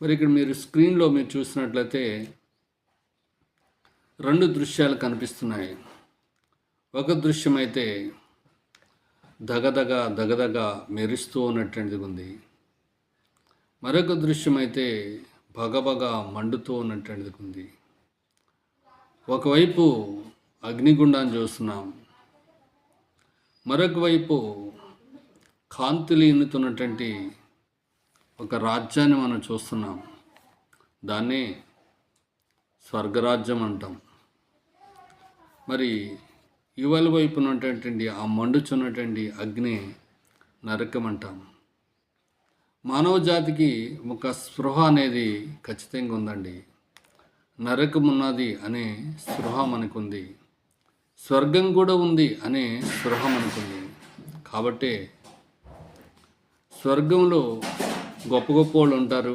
మరి ఇక్కడ మీరు స్క్రీన్లో మీరు చూసినట్లయితే 2 దృశ్యాలు కనిపిస్తున్నాయి. ఒక దృశ్యం అయితే దగదగ మెరుస్తూ ఉన్నటువంటిది ఉంది. మరొక దృశ్యం అయితే భగభగ మండుతూ ఉన్నటువంటిది ఉంది. ఒకవైపు అగ్నిగుండాన్ని చూస్తున్నాం, మరొక వైపు కాంతులు ఎన్నుతున్నటువంటి ఒక రాజ్యాన్ని మనం చూస్తున్నాం. దాన్ని స్వర్గరాజ్యం అంటాం. మరి ఇవల వైపు ఉన్నటువంటి ఆ మండుచున్నటువంటి అగ్ని నరకం అంటాం. మానవ జాతికి ఒక స్పృహ అనేది ఖచ్చితంగా ఉందండి. నరకం ఉన్నది అనే స్పృహ మనకుంది, స్వర్గం కూడా ఉంది అనే స్పృహ మనకుంది. కాబట్టి స్వర్గంలో గొప్ప గొప్ప వాళ్ళు ఉంటారు,